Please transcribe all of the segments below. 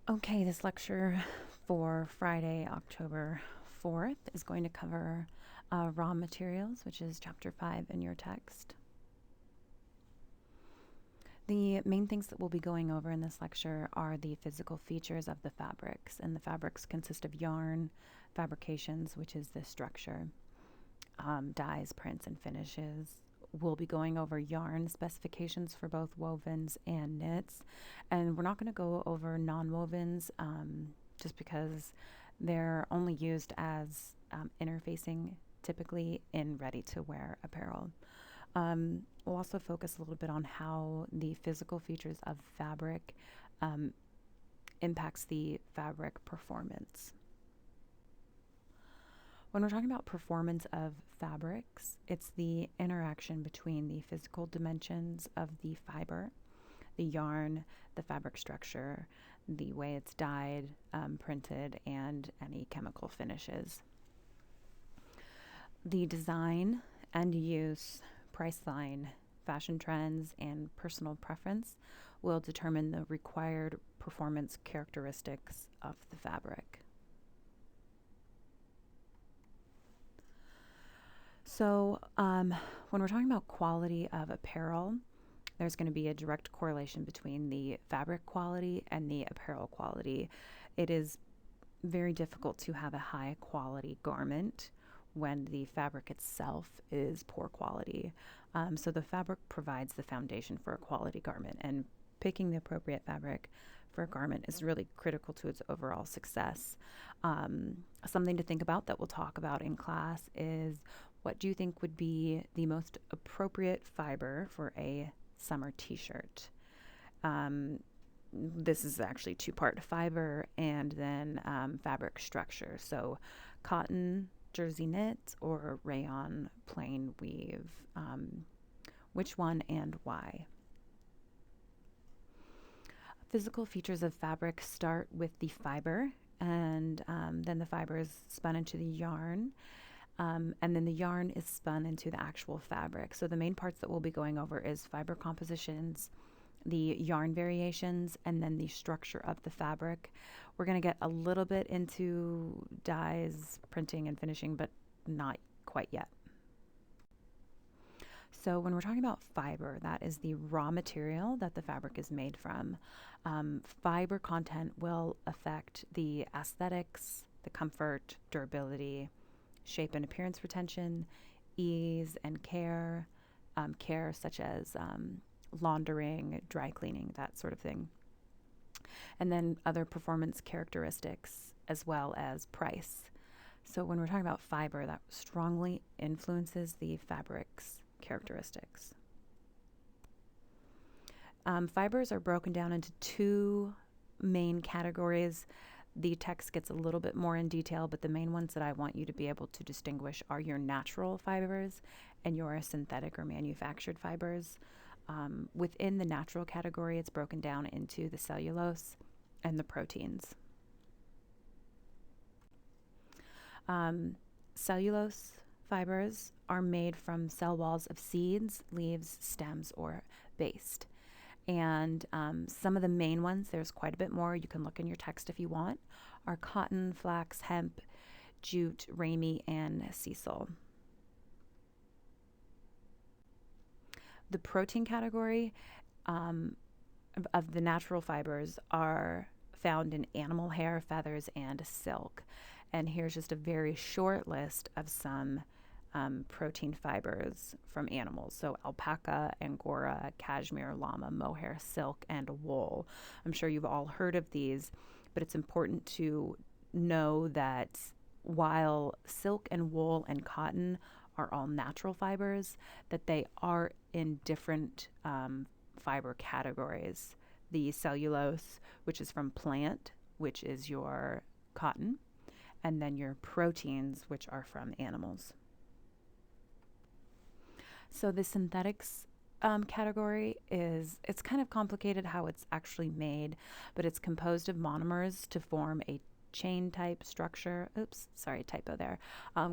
Okay, this lecture for Friday, October 4th is going to cover raw materials, which is chapter 5 in your text. The main things that we'll be going over in this lecture are the physical features of the fabrics, and the fabrics consist of yarn, fabrications, which is the structure, dyes, prints, and finishes. We'll be going over yarn specifications for both wovens and knits, and we're not going to go over non-wovens just because they're only used as interfacing typically in ready-to-wear apparel. We'll also focus a little bit on how the physical features of fabric impacts the fabric performance. When we're talking about performance of fabrics, it's the interaction between the physical dimensions of the fiber, the yarn, the fabric structure, the way it's dyed, printed, and any chemical finishes. The design and use, price line, fashion trends, and personal preference will determine the required performance characteristics of the fabric. So, when we're talking about quality of apparel, there's going to be a direct correlation between the fabric quality and the apparel quality. It is very difficult to have a high quality garment when the fabric itself is poor quality. So the fabric provides the foundation for a quality garment, and picking the appropriate fabric for a garment is really critical to its overall success. Something to think about that we'll talk about in class is, what do you think would be the most appropriate fiber for a summer t-shirt? This is actually two-part: fiber and then fabric structure. So cotton, jersey knit, or rayon plain weave. Which one and why? Physical features of fabric start with the fiber, and then the fiber is spun into the yarn. And then the yarn is spun into the actual fabric. So the main parts that we'll be going over is fiber compositions, the yarn variations, and then the structure of the fabric. We're going to get a little bit into dyes, printing, and finishing, but not quite yet. So when we're talking about fiber, that is the raw material that the fabric is made from. Fiber content will affect the aesthetics, the comfort, durability, shape and appearance retention, ease and care, care such as laundering, dry cleaning, that sort of thing. And then other performance characteristics as well as price. So when we're talking about fiber, that strongly influences the fabric's characteristics. Fibers are broken down into two main categories. The text gets a little bit more in detail, but the main ones that I want you to be able to distinguish are your natural fibers and your synthetic or manufactured fibers. Within the natural category, it's broken down into the cellulose and the proteins. Cellulose fibers are made from cell walls of seeds, leaves, stems, or based. And some of the main ones, there's quite a bit more, you can look in your text if you want, are cotton, flax, hemp, jute, ramie, and sisal. The protein category of the natural fibers are found in animal hair, feathers, and silk. And here's just a very short list of some protein fibers from animals. So alpaca, angora, cashmere, llama, mohair, silk, and wool. I'm sure you've all heard of these, but it's important to know that while silk and wool and cotton are all natural fibers, that they are in different fiber categories. The cellulose, which is from plant, which is your cotton, and then your proteins, which are from animals. So the synthetics category it's kind of complicated how it's actually made, but it's composed of monomers to form a chain type structure. Oops, sorry, typo there.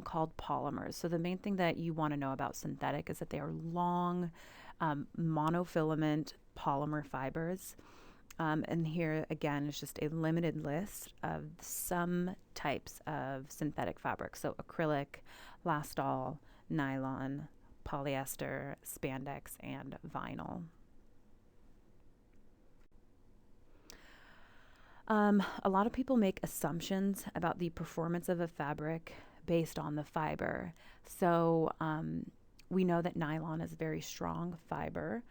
Called polymers. So the main thing that you want to know about synthetic is that they are long monofilament polymer fibers. And here again is just a limited list of some types of synthetic fabric. So acrylic, lastall, nylon, polyester, spandex, and vinyl. A lot of people make assumptions about the performance of a fabric based on the fiber. So we know that nylon is a very strong fiber,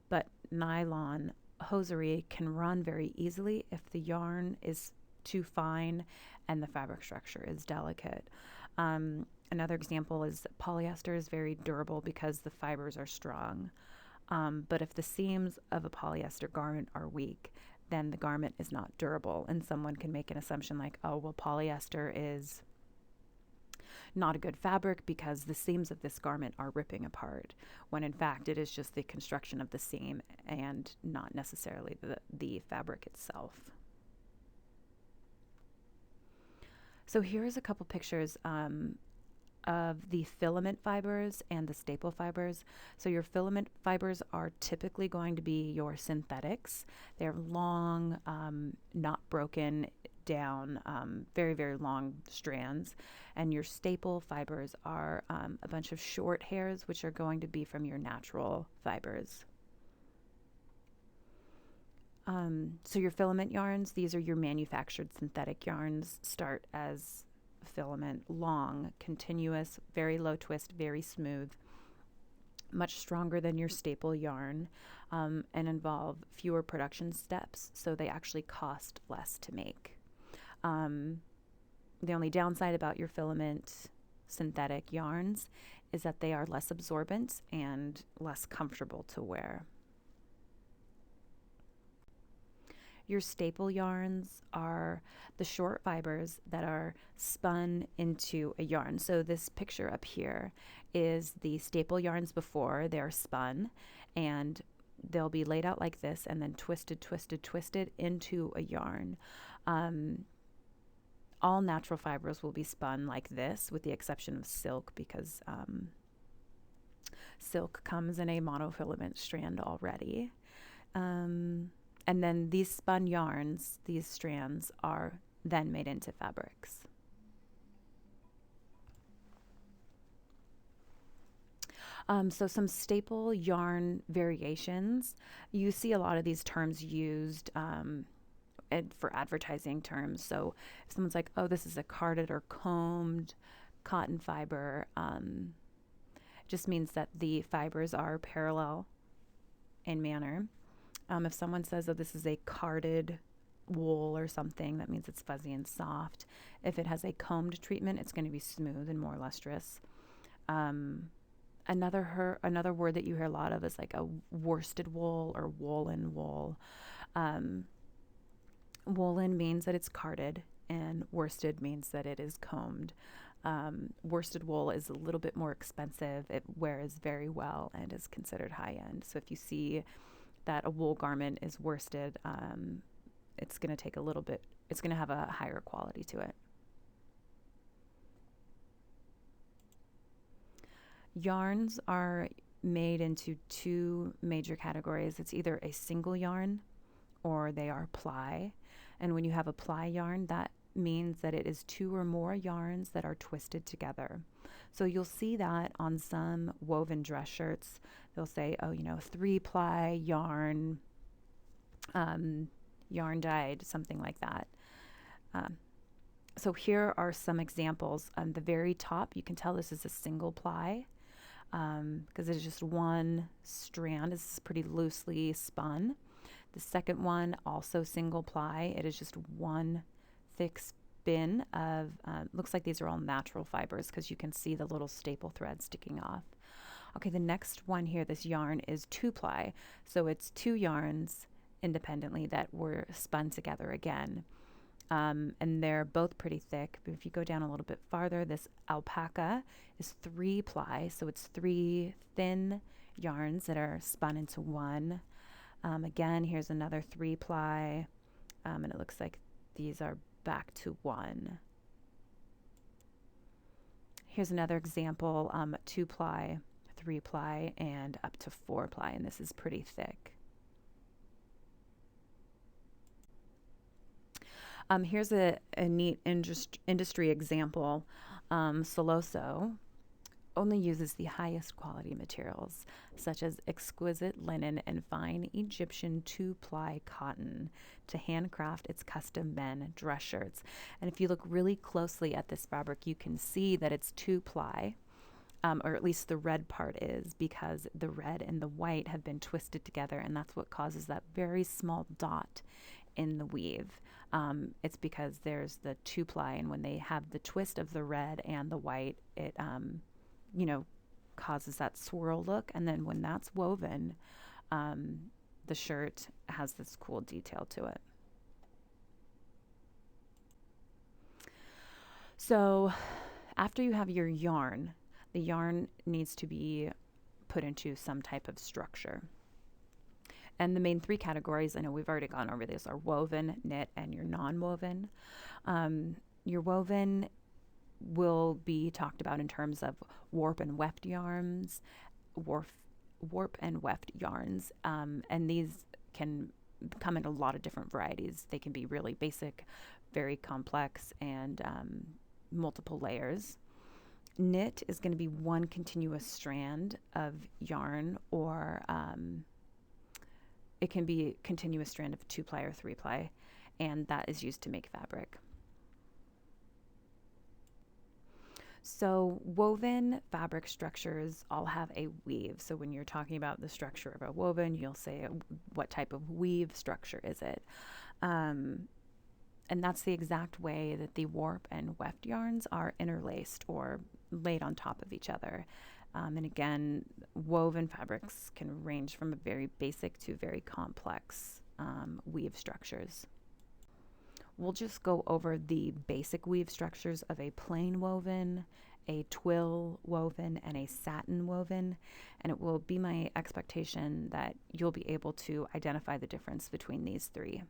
but nylon hosiery can run very easily if the yarn is too fine and the fabric structure is delicate. Another example is polyester is very durable because the fibers are strong. But if the seams of a polyester garment are weak, then the garment is not durable. And someone can make an assumption like, oh, well, polyester is not a good fabric because the seams of this garment are ripping apart, when in fact it is just the construction of the seam and not necessarily the fabric itself. So here's a couple pictures of the filament fibers and the staple fibers. So your filament fibers are typically going to be your synthetics. They're long, not broken down, very, very long strands. And your staple fibers are a bunch of short hairs, which are going to be from your natural fibers. So your filament yarns, these are your manufactured synthetic yarns, start as filament, long, continuous, very low twist, very smooth, much stronger than your staple yarn, and involve fewer production steps, so they actually cost less to make. The only downside about your filament synthetic yarns is that they are less absorbent and less comfortable to wear. Your staple yarns are the short fibers that are spun into a yarn. So this picture up here is the staple yarns before they're spun, and they'll be laid out like this and then twisted, twisted, twisted into a yarn. All natural fibers will be spun like this, with the exception of silk, because silk comes in a monofilament strand already. And then these spun yarns, these strands, are then made into fabrics. So some staple yarn variations. You see a lot of these terms used for advertising terms. So if someone's like, oh, this is a carded or combed cotton fiber, it just means that the fibers are parallel in manner. If someone says, oh, this is a carded wool or something, that means it's fuzzy and soft. If it has a combed treatment, it's going to be smooth and more lustrous. Another word that you hear a lot of is like a worsted wool or woolen wool. Woolen means that it's carded, and worsted means that it is combed. Worsted wool is a little bit more expensive. It wears very well and is considered high end. So if you see that a wool garment is worsted, it's going to take a little bit, it's going to have a higher quality to it. Yarns are made into two major categories. It's either a single yarn or they are ply. And when you have a ply yarn, that means that it is two or more yarns that are twisted together. So you'll see that on some woven dress shirts. They'll say, oh, 3-ply yarn, yarn dyed, something like that. So here are some examples. On the very top, you can tell this is a single ply because it is just one strand. This is pretty loosely spun. The second one, also single ply. It is just one thick spin of, looks like these are all natural fibers because you can see the little staple thread sticking off. Okay, the next one here, this yarn is 2-ply. So it's two yarns independently that were spun together again. And they're both pretty thick. But if you go down a little bit farther, this alpaca is 3-ply. So it's 3 thin yarns that are spun into one. Again, here's another 3-ply. And it looks like these are back to 1. Here's another example, 2-ply, 3-ply, and up to 4-ply, and this is pretty thick. Here's a neat industry example. Soloso only uses the highest quality materials, such as exquisite linen and fine Egyptian two-ply cotton, to handcraft its custom men dress shirts. And if you look really closely at this fabric, you can see that it's two-ply. Or at least the red part is, because the red and the white have been twisted together, and that's what causes that very small dot in the weave. It's because there's the two-ply, and when they have the twist of the red and the white, it you know, causes that swirl look. And then when that's woven, the shirt has this cool detail to it. So after you have your yarn, the yarn needs to be put into some type of structure. And the main three categories, I know we've already gone over this, are woven, knit, and your non-woven. Your woven will be talked about in terms of warp and weft yarns, warp and weft yarns, and these can come in a lot of different varieties. They can be really basic, very complex, and multiple layers. Knit is going to be one continuous strand of yarn, or it can be a continuous strand of 2-ply or 3-ply, and that is used to make fabric. So woven fabric structures all have a weave. So when you're talking about the structure of a woven, you'll say, what type of weave structure is it? And that's the exact way that the warp and weft yarns are interlaced or laid on top of each other. And again, woven fabrics can range from a very basic to very complex weave structures. We'll just go over the basic weave structures of a plain woven, a twill woven, and a satin woven. And it will be my expectation that you'll be able to identify the difference between these three.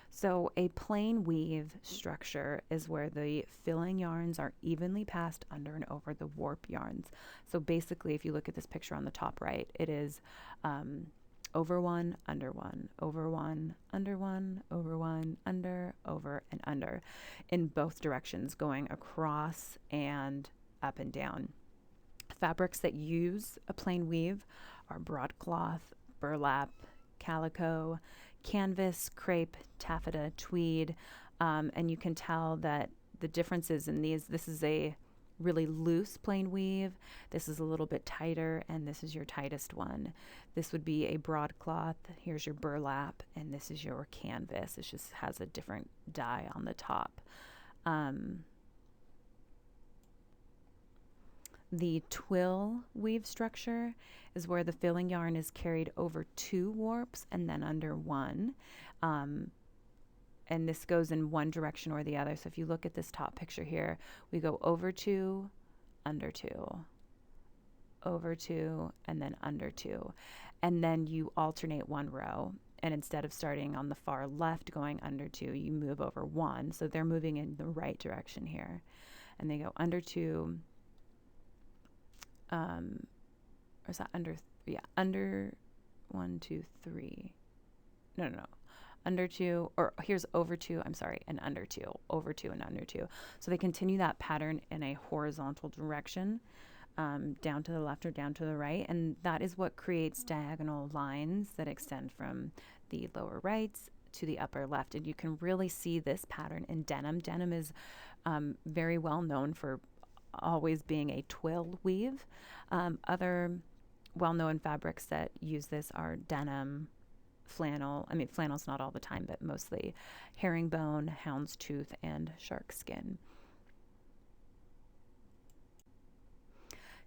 So a plain weave structure is where the filling yarns are evenly passed under and over the warp yarns. So basically, if you look at this picture on the top right, it is over one, under one, over one, under one, over one, under, over, and under, in both directions, going across and up and down. Fabrics that use a plain weave are broadcloth, burlap, calico, canvas, crepe, taffeta, tweed, and you can tell that the differences in these, this is a really loose plain weave, this is a little bit tighter, and this is your tightest one. This would be a broadcloth, here's your burlap, and this is your canvas. It just has a different dye on the top. The twill weave structure is where the filling yarn is carried over 2 warps and then under one. And this goes in one direction or the other. So if you look at this top picture here, we go over 2, under 2, over 2, and then under 2. And then you alternate one row. And instead of starting on the far left going under 2, you move over 1. So they're moving in the right direction here. And they go under 2, or is that under, yeah, under 1, 2, 3. No. Under 2, or here's over 2, I'm sorry, and under 2, over 2 and under 2. So they continue that pattern in a horizontal direction, down to the left or down to the right, and that is what creates diagonal lines that extend from the lower right to the upper left. And you can really see this pattern in denim. Denim is very well known for always being a twill weave. Other well-known fabrics that use this are denim, flannel. I mean, flannel's not all the time, but mostly herringbone, houndstooth, and shark skin.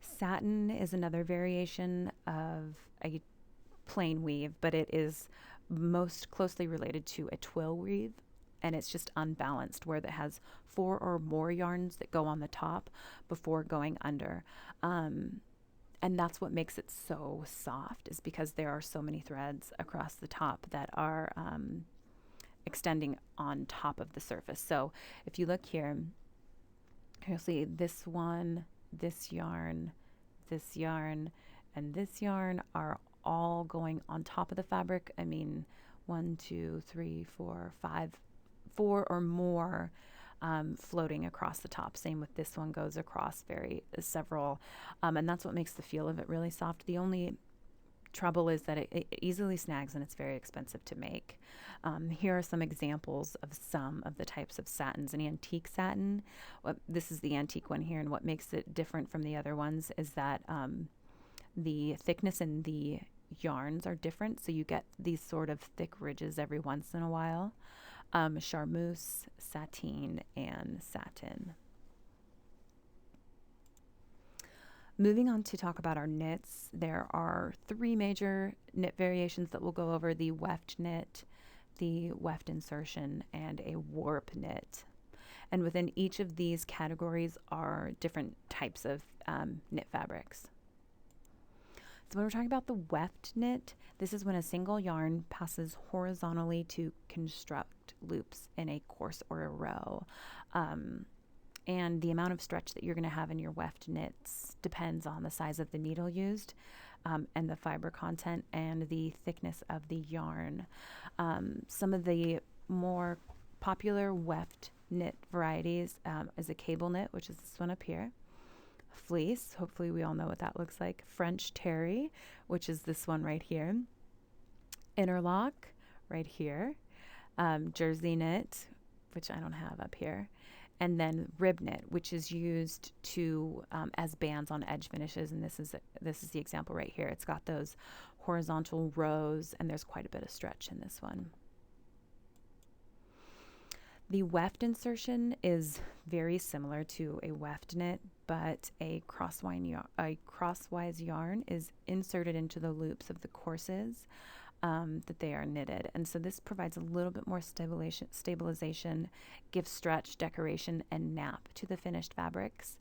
Satin is another variation of a plain weave, but it is most closely related to a twill weave, and it's just unbalanced, where it has 4 or more yarns that go on the top before going under. And that's what makes it so soft, is because there are so many threads across the top that are extending on top of the surface. So if you look here, you'll see this one, this yarn, and this yarn are all going on top of the fabric. I mean, one, two, three, four, five, four or more floating across the top. Same with this one, goes across several, and that's what makes the feel of it really soft. The only trouble is that it easily snags and it's very expensive to make. Here are some examples of some of the types of satins. An antique satin, this is the antique one here, and what makes it different from the other ones is that the thickness in the yarns are different, so you get these sort of thick ridges every once in a while. Charmeuse, sateen, and satin. Moving on to talk about our knits, there are 3 major knit variations that we'll go over: the weft knit, the weft insertion, and a warp knit. And within each of these categories are different types of knit fabrics. So when we're talking about the weft knit, this is when a single yarn passes horizontally to construct loops in a course or a row. And the amount of stretch that you're going to have in your weft knits depends on the size of the needle used, and the fiber content and the thickness of the yarn. Some of the more popular weft knit varieties is a cable knit, which is this one up here. Fleece, hopefully we all know what that looks like. French terry, which is this one right here. Interlock, right here. Jersey knit, which I don't have up here. And then rib knit, which is used to as bands on edge finishes, and this is the example right here. It's got those horizontal rows, and there's quite a bit of stretch in this one. The weft insertion is very similar to a weft knit, but a crosswise yarn is inserted into the loops of the courses that they are knitted. And so this provides a little bit more stabilization, gives stretch, decoration, and nap to the finished fabrics.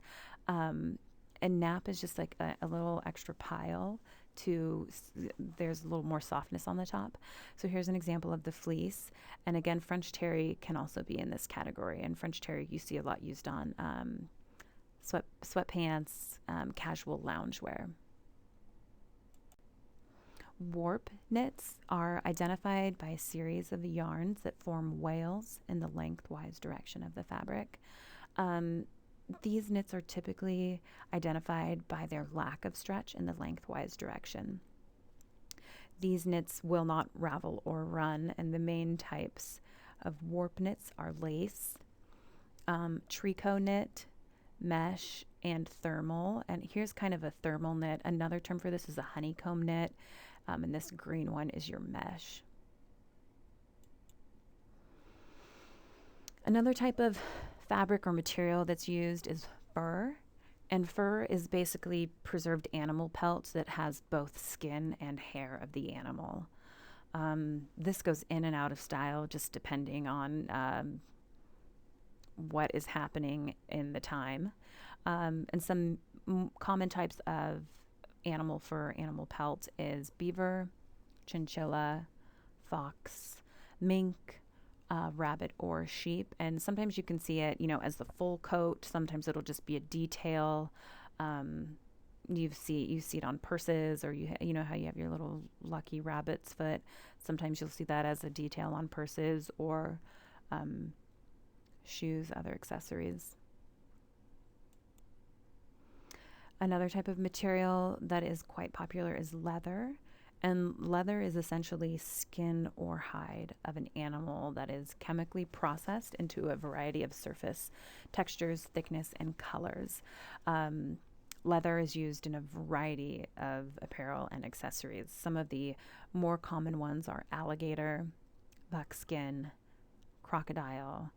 And nap is just like a little extra pile there's a little more softness on the top. So here's an example of the fleece. And again, French terry can also be in this category. And French terry you see a lot used on sweatpants, casual loungewear. Warp knits are identified by a series of yarns that form wales in the lengthwise direction of the fabric. These knits are typically identified by their lack of stretch in the lengthwise direction. These knits will not ravel or run, and the main types of warp knits are lace, tricot knit, mesh, and thermal. And here's kind of a thermal knit. Another term for this is a honeycomb knit. And this green one is your mesh. Another type of fabric or material that's used is fur. And fur is basically preserved animal pelt that has both skin and hair of the animal. This goes in and out of style just depending on what is happening in the time. And some common types of animal fur, animal pelt is beaver, chinchilla, fox, mink, rabbit, or sheep. And sometimes you can see it, as the full coat. Sometimes it'll just be a detail. You see it on purses, or you know how you have your little lucky rabbit's foot. Sometimes you'll see that as a detail on purses or shoes, other accessories. Another type of material that is quite popular is leather. And leather is essentially skin or hide of an animal that is chemically processed into a variety of surface textures, thickness, and colors. Leather is used in a variety of apparel and accessories. Some of the more common ones are alligator, buckskin, crocodile,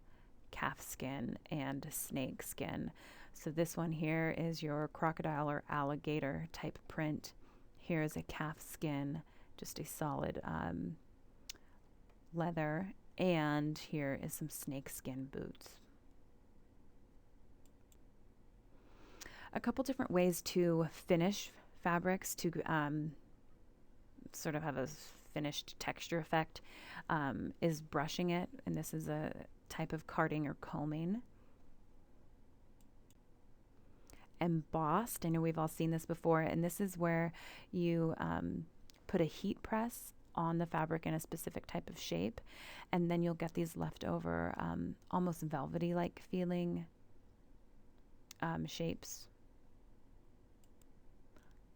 calf skin, and snake skin. So this one here is your crocodile or alligator type print. Here is a calf skin, just a solid leather, and here is some snake skin boots. A couple different ways to finish fabrics to sort of have a finished texture effect is brushing it, and this is a type of carding or combing. Embossed, I know we've all seen this before, and this is where you put a heat press on the fabric in a specific type of shape, and then you'll get these leftover, almost velvety-like feeling shapes.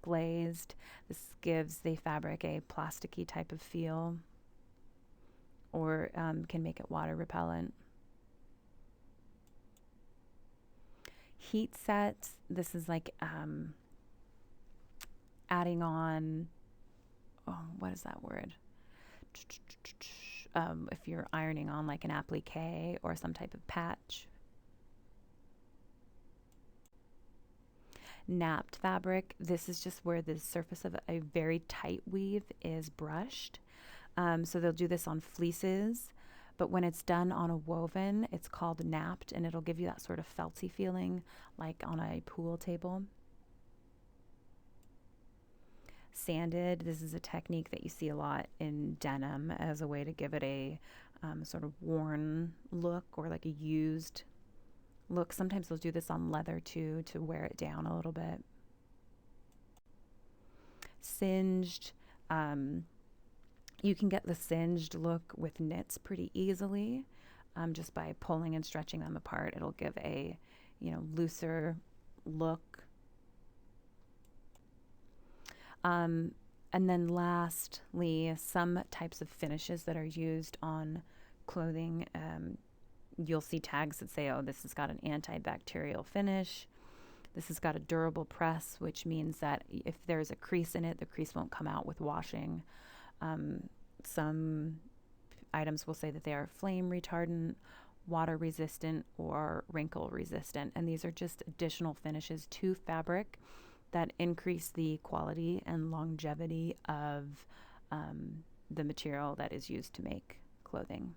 Glazed. This gives the fabric a plasticky type of feel, or can make it water repellent. Heat set. This is like adding on, oh, what is that word? If you're ironing on like an applique or some type of patch. Napped fabric. This is just where the surface of a very tight weave is brushed. So they'll do this on fleeces, but when it's done on a woven, it's called napped, and it'll give you that sort of felty feeling like on a pool table. Sanded. This is a technique that you see a lot in denim as a way to give it a sort of worn look, or like a used look. Sometimes they'll do this on leather too, to wear it down a little bit. Singed. You can get the singed look with knits pretty easily, just by pulling and stretching them apart. It'll give a, looser look. And then lastly, some types of finishes that are used on clothing. You'll see tags that say, oh, this has got an antibacterial finish. This has got a durable press, which means that if there's a crease in it, the crease won't come out with washing. Some items will say that they are flame retardant, water resistant, or wrinkle resistant. And these are just additional finishes to fabric that increase the quality and longevity of the material that is used to make clothing.